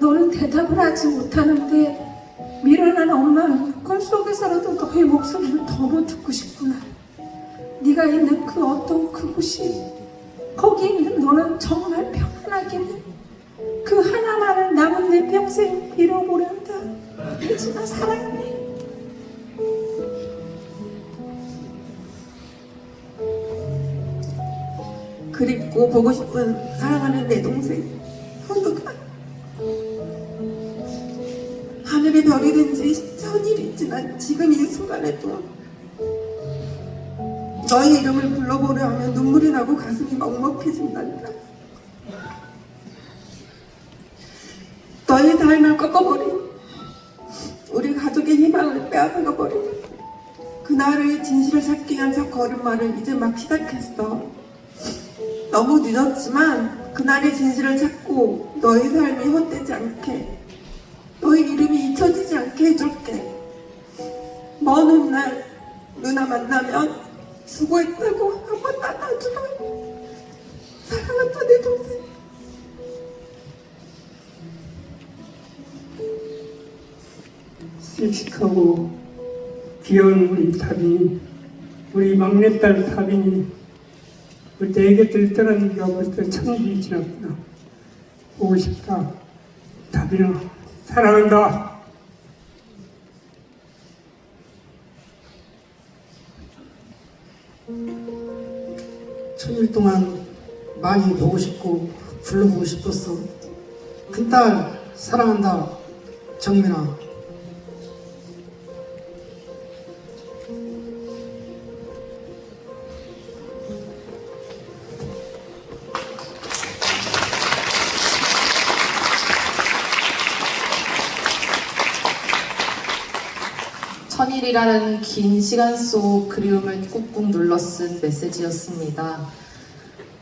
너는 대답을 하지 못하는데 미련한 엄마는 꿈속에서라도 너의 목소리를 더 못 듣고 싶구나. 네가 있는 그 어떤 그곳이, 거기 있는 너는 정말 평안하기는 그 하나만을 남은 내 평생 빌어보련다. 예진아 사랑해. 그립고 보고 싶은 사랑하는 내 동생 현우가 하늘의 별이든지 천일이든지 난 지금 이 순간에도 너의 이름을 불러보려 하면 눈물이 나고 가슴이 먹먹해진단다. 너의 삶을 꺾어버린 우리 가족의 희망을 빼앗아가버린 그날의 진실을 찾기 위한 첫 걸음마를 이제 막 시작했어. 너무 늦었지만 그날의 진실을 찾고 너의 삶이 헛되지 않게, 너의 이름이 잊혀지지 않게 해줄게. 먼 훗날 누나 만나면 수고했다고 한번 안아주라. 사랑한다 내 동생. 씩씩하고 귀여운 우리 타빈이, 우리 막내딸 타빈이 내 곁을 떠난 지가 벌써 1000일이 지났구나. 보고 싶다. 타빈아 사랑한다. 1000일 동안 많이 보고 싶고 불러보고 싶었어. 큰딸 사랑한다. 정민아. 천일이라는 긴 시간 속 그리움을 꾹꾹 눌러 쓴 메시지였습니다.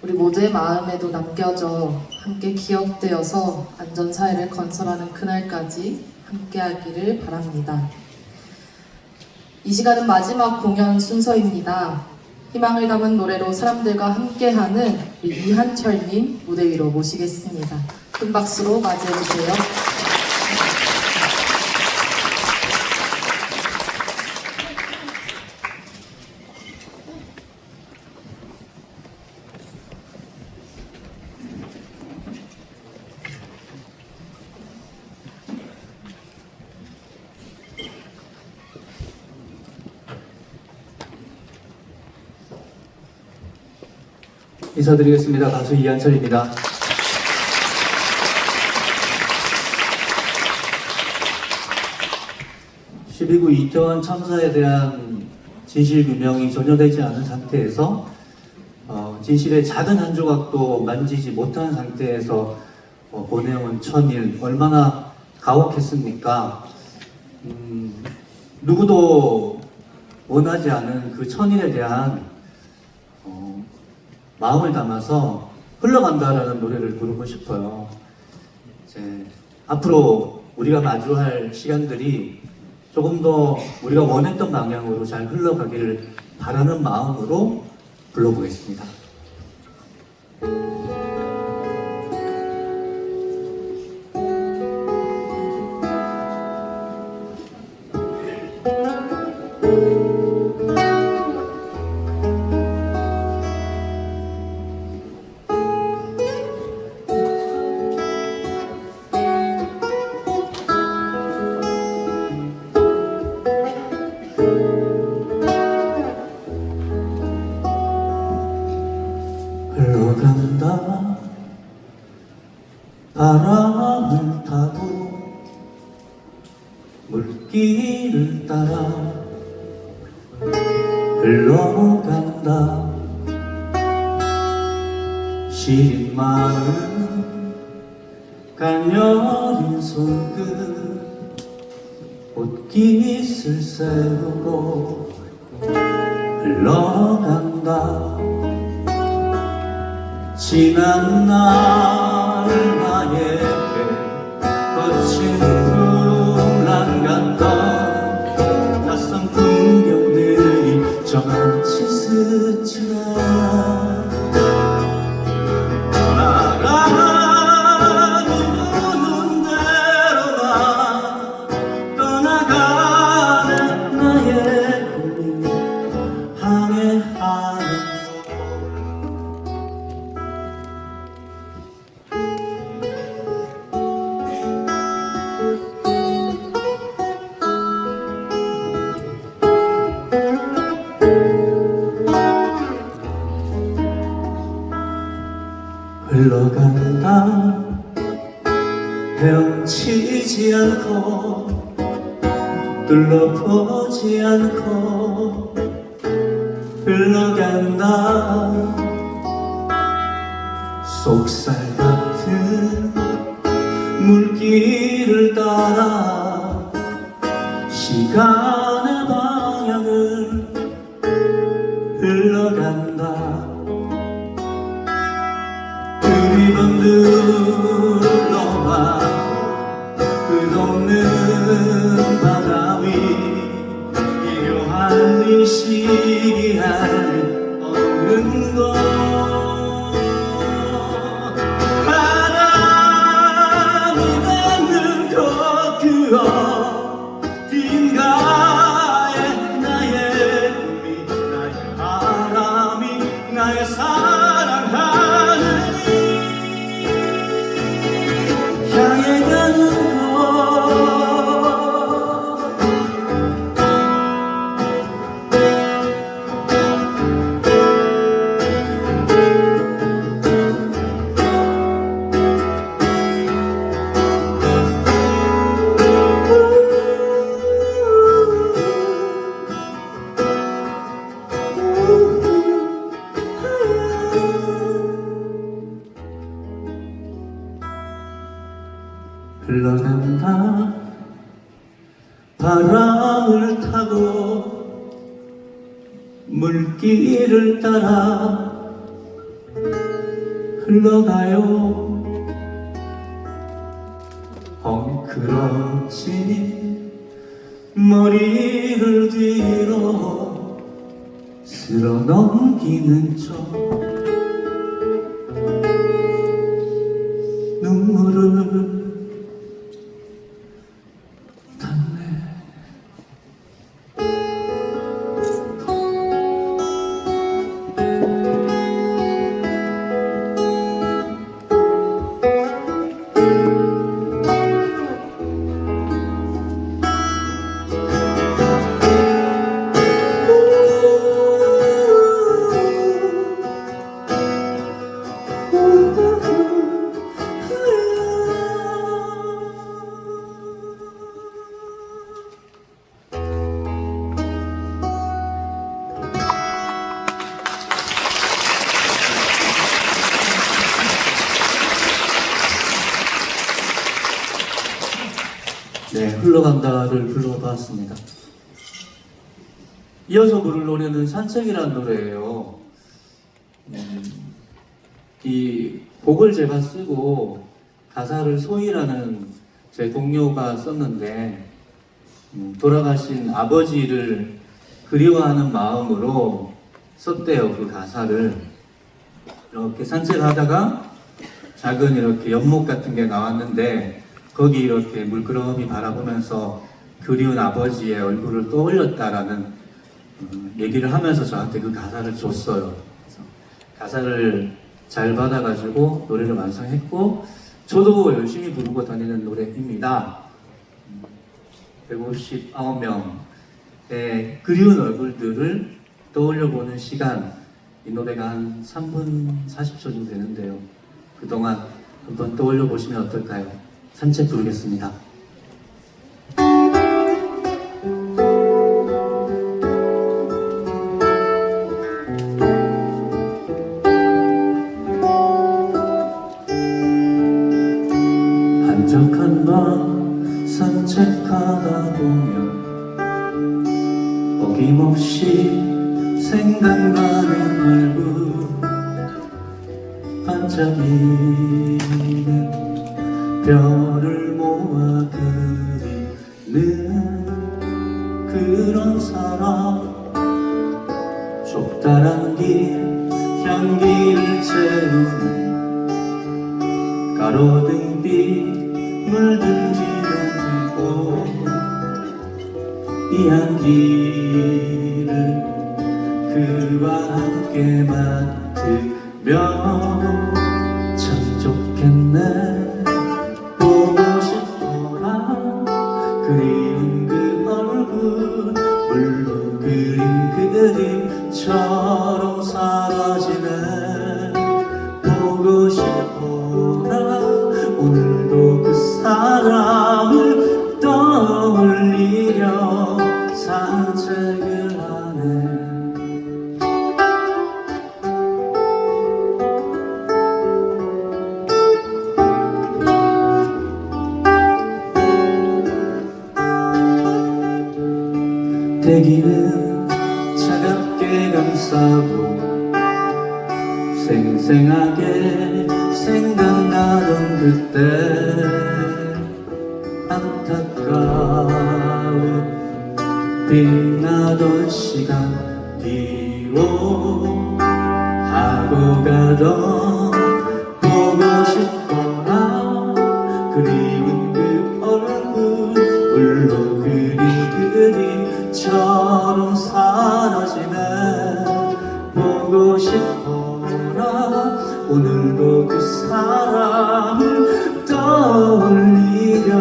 우리 모두의 마음에도 남겨져 함께 기억되어서 안전사회를 건설하는 그날까지 함께하기를 바랍니다. 이 시간은 마지막 공연 순서입니다. 희망을 담은 노래로 사람들과 함께하는 우리 이한철님 무대 위로 모시겠습니다. 큰 박수로 맞이해주세요. 인사드리겠습니다. 가수 이한철입니다. (12구) 이태원 참사에 대한 진실 규명이 전혀 되지 않은 상태에서 진실의 작은 한 조각도 만지지 못한 상태에서 보내온 천일, 얼마나 가혹했습니까? 누구도 원하지 않은 그 천일에 대한 마음을 담아서 흘러간다라는 노래를 부르고 싶어요. 이제 앞으로 우리가 마주할 시간들이 조금 더 우리가 원했던 방향으로 잘 흘러가기를 바라는 마음으로 불러보겠습니다. 흘러간다 바람을 타고 물길을 따라 흘러간다 시린 마음 가녀린 손끝 옷깃을 세우고 흘러간다 지난 날 나에게 거친 풍랑 같던 낯선 풍경들이 저같이 스치나 나가 누군데 흘러간다 헤엄치지 않고 둘러보지 않고 흘러간다 속살 같은 물길을 따라 시간의 방향을 흘러간다 두리번 눌러봐 끝없는 바다 위 일요한 이 시기할 없는 것 바람이 닿는 것 그 어딘가에 나의 꿈이 나의 바람이 나의 사랑하는 향해 가는 것 흘러간다 바람을 타고 물길을 따라 흘러가요 엉클어진 머리를 뒤로 쓸어 넘기는 척 눈물을 네, 흘러간다를 불러봤습니다. 이어서 부를 노래는 산책이라는 노래예요. 이 곡을 제가 쓰고 가사를 소희라는 제 동료가 썼는데 돌아가신 아버지를 그리워하는 마음으로 썼대요. 그 가사를 이렇게 산책하다가 작은 이렇게 연못 같은 게 나왔는데 거기 이렇게 물끄러미 바라보면서 그리운 아버지의 얼굴을 떠올렸다라는 얘기를 하면서 저한테 그 가사를 줬어요. 그래서 가사를 잘 받아가지고 노래를 완성했고 저도 열심히 부르고 다니는 노래입니다. 159명의 그리운 얼굴들을 떠올려보는 시간, 이 노래가 한 3분 40초 정도 되는데요. 그동안 한번 떠올려보시면 어떨까요? 산책 부르겠습니다. 한적한 밤 산책하다 보면 어김없이 생각나는 얼굴 반짝이는 별을 모아 그리는 그런 사람 좁다란 길 향기를 채우는 가로등빛 물든 지렁이고 이 향기를 그와 함께 맡으면 참 좋겠네 보고 싶어라 그리운 그 얼굴 물로 그린 그림처럼 사라지네 보고 싶어 얘기는 차갑게 감싸고 생생하게 생각나던 그때 안타까운 빛나던 시간 뒤로 하고 가던 보고 싶어라 그리운 그 얼굴 물로 그린 그림처럼 사라지네 보고 싶어라 오늘도 그 사람을 떠올리려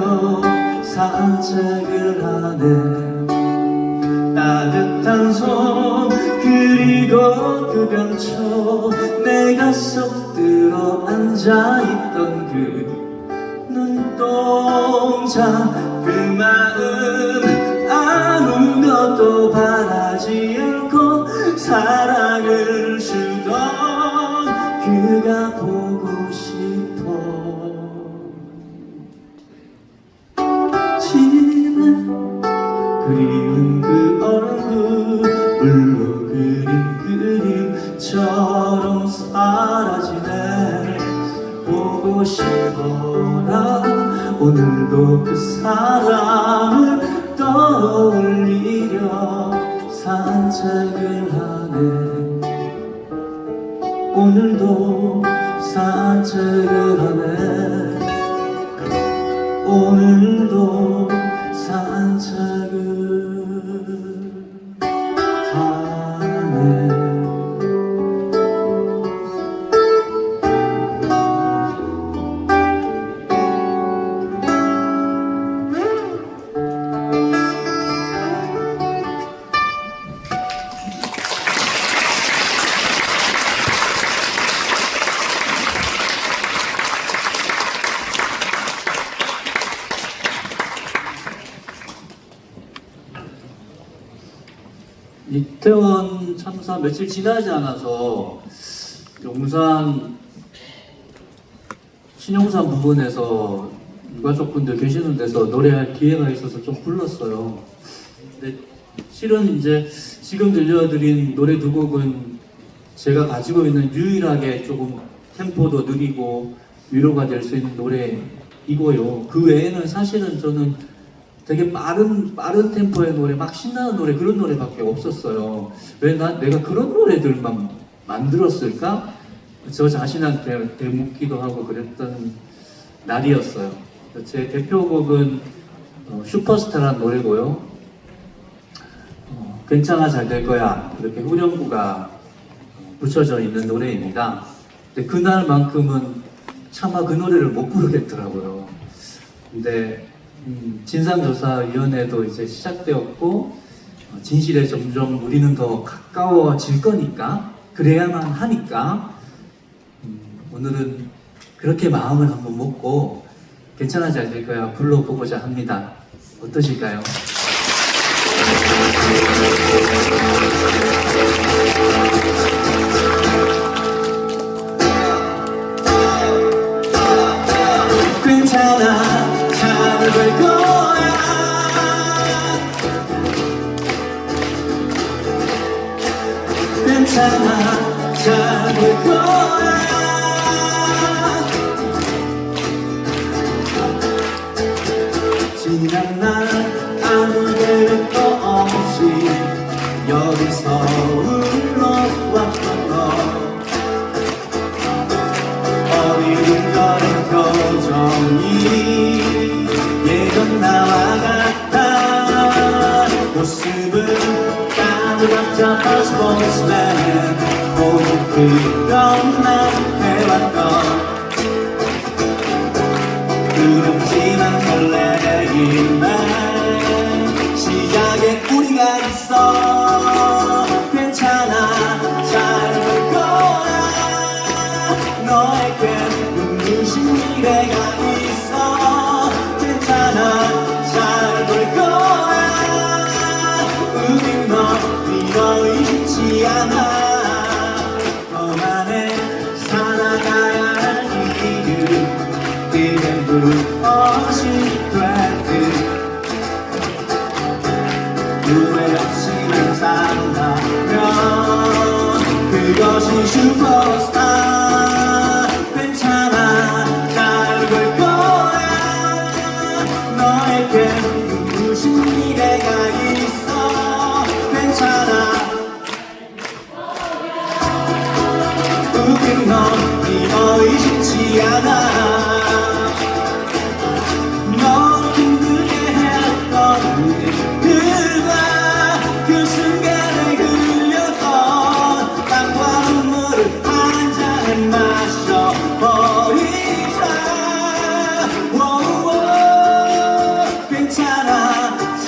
산책을 하네 따뜻한 손 그리고 그 감춰 내가 쏙 들어 앉아있던 그 눈동자 그 마음 아무것도 바라지 않고 사랑을 주던 그가 보고 싶어 지난 그리운 그 얼굴 물로 그린 그림처럼 사라지네 보고 싶어라 오늘도 그 사람을 떠올리려 산책을 하네 오늘도 산책을 하네 오늘도 산책을 하네 이태원 참사 며칠 지나지 않아서 용산 신용산 부근에서 유가족분들 계시는 데서 노래할 기회가 있어서 좀 불렀어요. 근데 실은 이제 지금 들려드린 노래 두 곡은 제가 가지고 있는 유일하게 조금 템포도 느리고 위로가 될 수 있는 노래이고요. 그 외에는 사실은 저는 되게 빠른 템포의 노래, 막 신나는 노래 그런 노래밖에 없었어요. 왜 내가 그런 노래들만 만들었을까? 저 자신한테 되묻기도 하고 그랬던 날이었어요. 제 대표곡은 슈퍼스타라는 노래고요. 괜찮아 잘 될 거야 이렇게 후렴구가 붙여져 있는 노래입니다. 근데 그날만큼은 차마 그 노래를 못 부르겠더라고요. 근데 진상조사위원회도 이제 시작되었고 진실에 점점 우리는 더 가까워질 거니까 그래야만 하니까 오늘은 그렇게 마음을 한번 먹고 괜찮아 잘 될 거야 불러보고자 합니다. 어떠실까요? 괜찮아 잘 될 거야 괜찮아 잘 될 거야 지난 날 아무 계획도 없이 여기 서울로 왔던 너 어디든 거린 표정이 예전 나와 같아 모습은 까무잡잡한 스포츠맨 모두 그런 날 해왔던 두렵지만 설레기만 시작에 우리가 있어 괜찮아 잘 될 거야 너에겐 눈부신 미래가 있어 괜찮아 잘 될 거야 우린 너 잊지 않아 너만의 살아가야 할 길을 그댄 무엇이 됐든 후회 없이 슈퍼스타 괜찮아 잘 될 거야 너에게 눈부신 미래가 있어 괜찮아 우린 너 의심치 않아 널 힘들게 했던 우리들과 그 순간에 흘렸던 땀과 눈물을 한 잔에 마셔버리자 워워 괜찮아 잘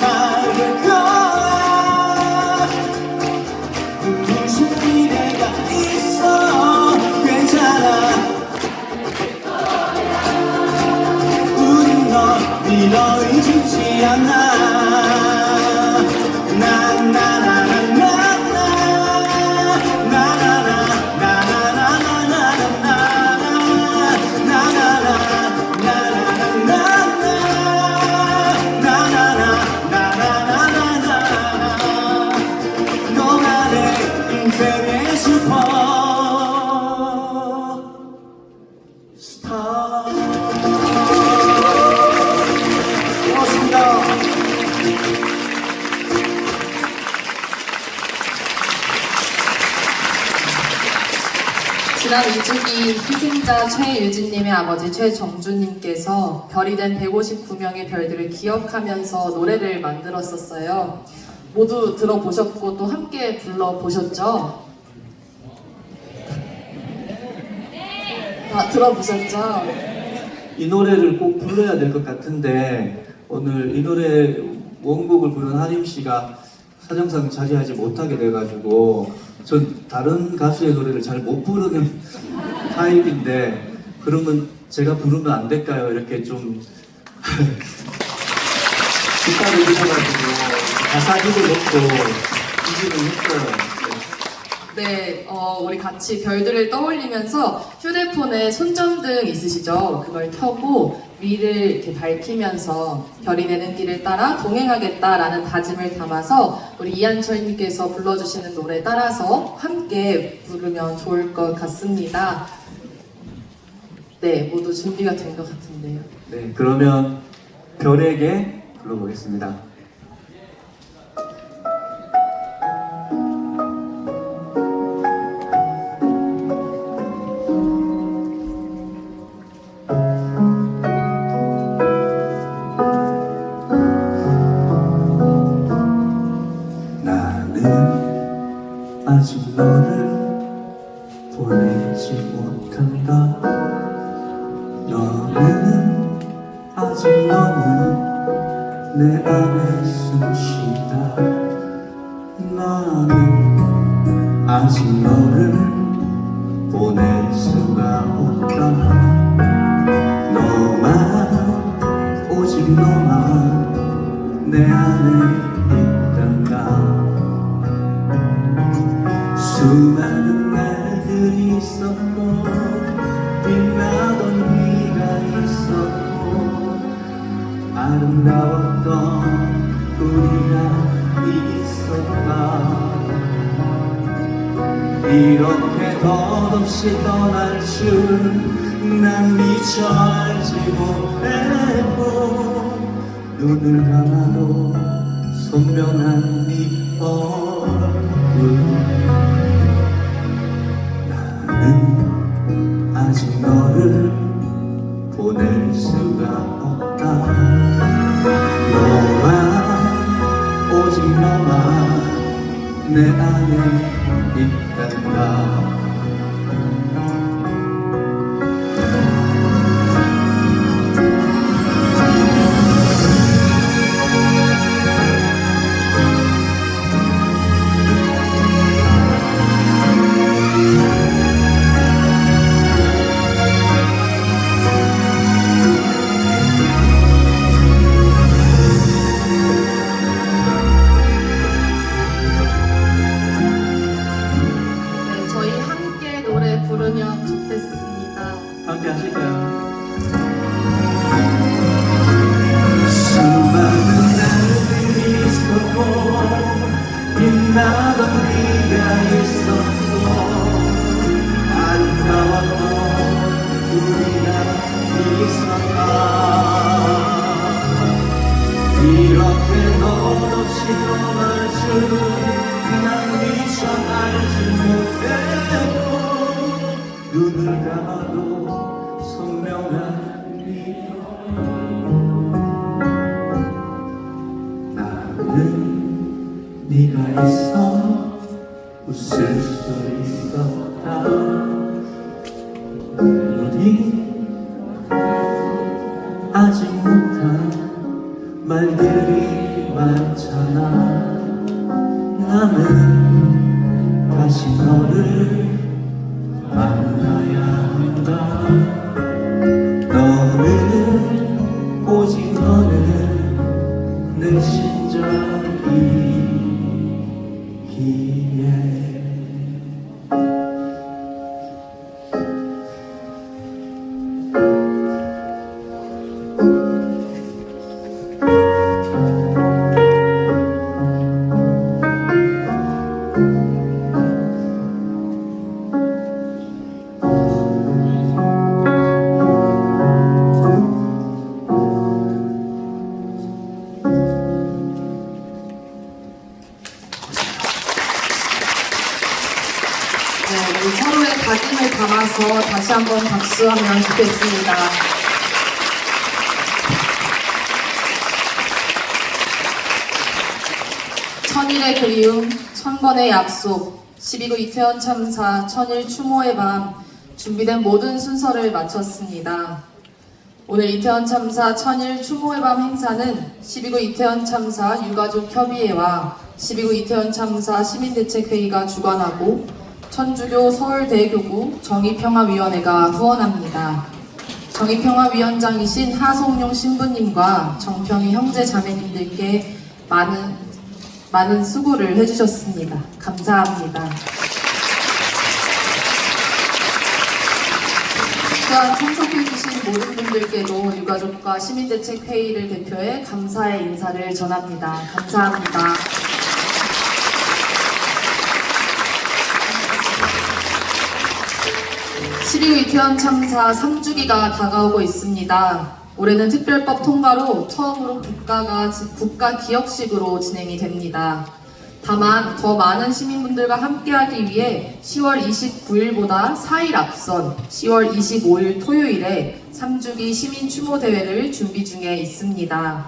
될 거야 눈부신 미래가 있어 괜찮아 우린 너 믿어 의심치 않아 너만의 인생의 슈퍼스타 고맙습니다. 지난 2주기 희생자 최유진님의 아버지 최정주님께서 별이 된 159명의 별들을 기억하면서 노래를 만들었었어요. 모두 들어보셨고 또 함께 불러보셨죠? 다 들어보셨죠? 이 노래를 꼭 불러야 될 것 같은데 오늘 이 노래 원곡을 부른 하림 씨가 사정상 자리하지 못하게 돼가지고 전 다른 가수의 노래를 잘 못 부르는 타입인데 그러면 제가 부르면 안 될까요? 이렇게 좀 뒷발을 주셔가지고 가사기도 넣고 준비를 했어요. 네, 우리 같이 별들을 떠올리면서 휴대폰에 손전등 있으시죠? 그걸 켜고 위를 이렇게 밝히면서 별이 되는 길을 따라 동행하겠다라는 다짐을 담아서 우리 이한철님께서 불러주시는 노래 따라서 함께 부르면 좋을 것 같습니다. 네, 모두 준비가 된 것 같은데요. 네, 그러면 별에게 불러보겠습니다. 아직 너를 보내지 못한다. 아직 너는 내 안에 숨쉰다. 나는 아직 너를 보낼 수가 없다. 너만 오직 너만 내 안에 있단다. 수많은 날들이 있었고 빛나던 네가 있었고 아름다웠던 우리가 있었다. 이렇게 덧없이 떠날 줄 난 미처 알지 못했고 눈을 감아도 선명한 네 얼굴. 나는 아직 너를 보낼 수가 없다. 너와 오직 너만 내 안에 있단다. 부르면 좋겠습니다. 함께 하실까요? 수많은 날들이 있었고 빛나던 네가 있었고 눈을 감아도 선명한 미련 나는 네가 있어 웃을 수 있었다 우리 아직 못한 말들이 많잖아 나는 다시 너를 만나야 한다 너는 오직 너는 내 심장이기에 우리 서로의 각인을 담아서 다시 한번 박수하면 좋겠습니다. 천일의 그리움, 천번의 약속, 12구 이태원 참사, 천일 추모의 밤, 준비된 모든 순서를 마쳤습니다. 오늘 이태원 참사 천일 추모의 밤 행사는 12구 이태원 참사 유가족 협의회와 12구 이태원 참사 시민대책회의가 주관하고 천주교 서울대교구 정의평화위원회가 후원합니다. 정의평화위원장이신 하성룡 신부님과 정평희 형제 자매님들께 많은 수고를 해주셨습니다. 감사합니다. 또한 참석해주신 모든 분들께도 유가족과 시민대책회의를 대표해 감사의 인사를 전합니다. 감사합니다. (12구) 이태원 참사 3주기가 다가오고 있습니다. 올해는 특별법 통과로 처음으로 국가 기억식으로 진행이 됩니다. 다만 더 많은 시민분들과 함께하기 위해 10월 29일보다 4일 앞선 10월 25일 토요일에 3주기 시민 추모 대회를 준비 중에 있습니다.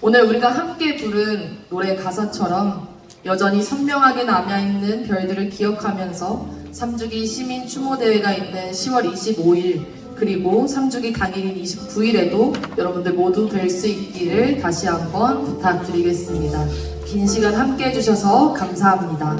오늘 우리가 함께 부른 노래 가사처럼 여전히 선명하게 남아있는 별들을 기억하면서 3주기 시민 추모 대회가 있는 10월 25일 그리고 3주기 당일인 29일에도 여러분들 모두 뵐 수 있기를 다시 한번 부탁드리겠습니다. 긴 시간 함께 해주셔서 감사합니다.